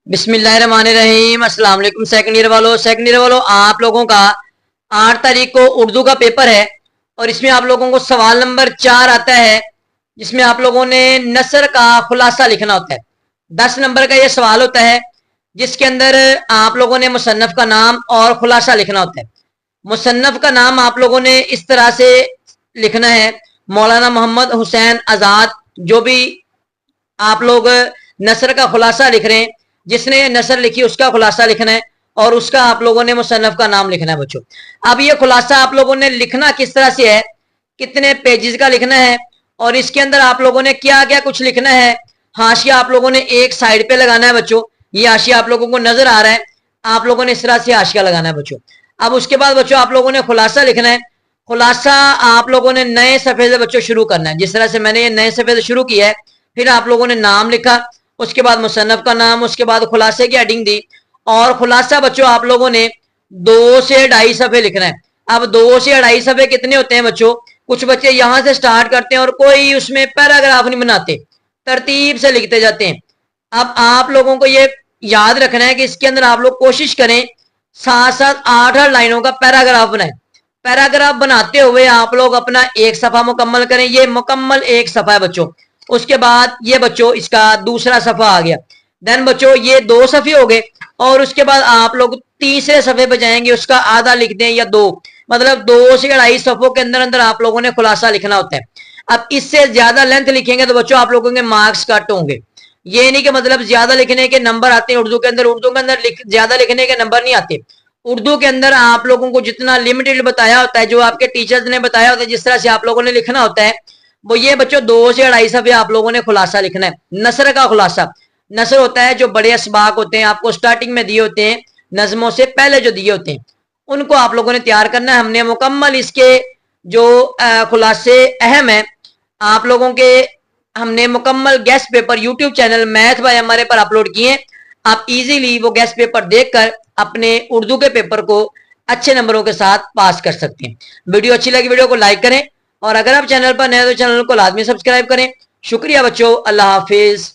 بسم اللہ الرحمن الرحیم۔ السلام علیکم سیکنڈ ایئر والوں آپ لوگوں کا 8 تاریخ کو اردو کا پیپر ہے اور اس میں آپ لوگوں کو سوال نمبر 4 آتا ہے جس میں آپ لوگوں نے نثر کا خلاصہ لکھنا ہوتا ہے۔ 10 نمبر کا یہ سوال ہوتا ہے جس کے اندر آپ لوگوں نے مصنف کا نام اور خلاصہ لکھنا ہوتا ہے۔ مصنف کا نام آپ لوگوں نے اس طرح سے لکھنا ہے، مولانا محمد حسین آزاد۔ جو بھی آپ لوگ نثر کا خلاصہ لکھ رہے ہیں، جس نے نثر لکھی اس کا خلاصہ لکھنا ہے اور اس کا آپ لوگوں نے مصنف کا نام لکھنا ہے بچوں۔ اب یہ خلاصہ آپ لوگوں نے لکھنا کس طرح سے ہے، کتنے پیجز کا لکھنا ہے اور اس کے اندر آپ لوگوں نے کیا کیا کچھ لکھنا ہے۔ حاشیہ آپ لوگوں نے ایک سائڈ پہ لگانا ہے بچوں، یہ حاشیہ آپ لوگوں کو نظر آ رہا ہے، آپ لوگوں نے اس طرح سے حاشیہ لگانا ہے بچوں۔ اب اس کے بعد بچوں آپ لوگوں نے خلاصہ لکھنا ہے۔ خلاصہ آپ لوگوں نے نئے صفحے سے بچوں شروع کرنا ہے، جس طرح سے میں نے یہ نئے صفحے سے شروع کیا ہے۔ پھر آپ لوگوں نے نام لکھا، اس کے بعد مصنف کا نام، اس کے بعد خلاصے کی ہیڈنگ دی اور خلاصہ بچوں آپ لوگوں نے 2 سے 2.5 صفحے لکھنا ہے۔ اب 2 سے 2.5 صفحے کتنے ہوتے ہیں بچوں؟ کچھ بچے یہاں سے سٹارٹ کرتے ہیں اور کوئی اس میں پیراگراف نہیں بناتے، ترتیب سے لکھتے جاتے ہیں۔ اب آپ لوگوں کو یہ یاد رکھنا ہے کہ اس کے اندر آپ لوگ کوشش کریں 7 8 لائنوں کا پیراگراف بنائیں۔ پیراگراف بناتے ہوئے آپ لوگ اپنا ایک صفحہ مکمل کریں۔ یہ مکمل ایک صفحہ ہے بچوں۔ اس کے بعد یہ بچوں اس کا دوسرا صفحہ آ گیا، دین بچوں یہ 2 صفحے ہو گئے اور اس کے بعد آپ لوگ تیسرے صفحے پہ جائیں گے، اس کا آدھا لکھ دیں یا 2، مطلب 2 سے 2.5 صفحوں کے اندر اندر آپ لوگوں نے خلاصہ لکھنا ہوتا ہے۔ اب اس سے زیادہ لینتھ لکھیں گے تو بچوں آپ لوگوں کے مارکس کٹ ہوں گے۔ یہ نہیں کہ مطلب زیادہ لکھنے کے نمبر آتے ہیں اردو کے اندر زیادہ لکھنے کے نمبر نہیں آتے۔ اردو کے اندر آپ لوگوں کو جتنا لمیٹڈ بتایا ہوتا ہے، جو آپ کے ٹیچرز نے بتایا ہوتا ہے، جس طرح سے آپ لوگوں نے لکھنا ہوتا ہے، وہ یہ بچوں 2 سے 2.5 صفحے آپ لوگوں نے خلاصہ لکھنا ہے۔ نثر کا خلاصہ، نثر ہوتا ہے جو بڑے اسباق ہوتے ہیں، آپ کو سٹارٹنگ میں دیے ہوتے ہیں، نظموں سے پہلے جو دیے ہوتے ہیں ان کو آپ لوگوں نے تیار کرنا ہے۔ ہم نے مکمل اس کے جو خلاصے اہم ہیں آپ لوگوں کے، ہم نے مکمل guest paper YouTube channel math by ہمارے پر اپلوڈ کیے ہیں۔ آپ ایزیلی وہ گیسٹ پیپر دیکھ کر اپنے اردو کے پیپر کو اچھے نمبروں کے ساتھ پاس کر سکتے ہیں۔ ویڈیو اچھی لگی ویڈیو کو لائک کریں اور اگر آپ چینل پر نئے تو چینل کو لازمی سبسکرائب کریں۔ شکریہ بچوں، اللہ حافظ۔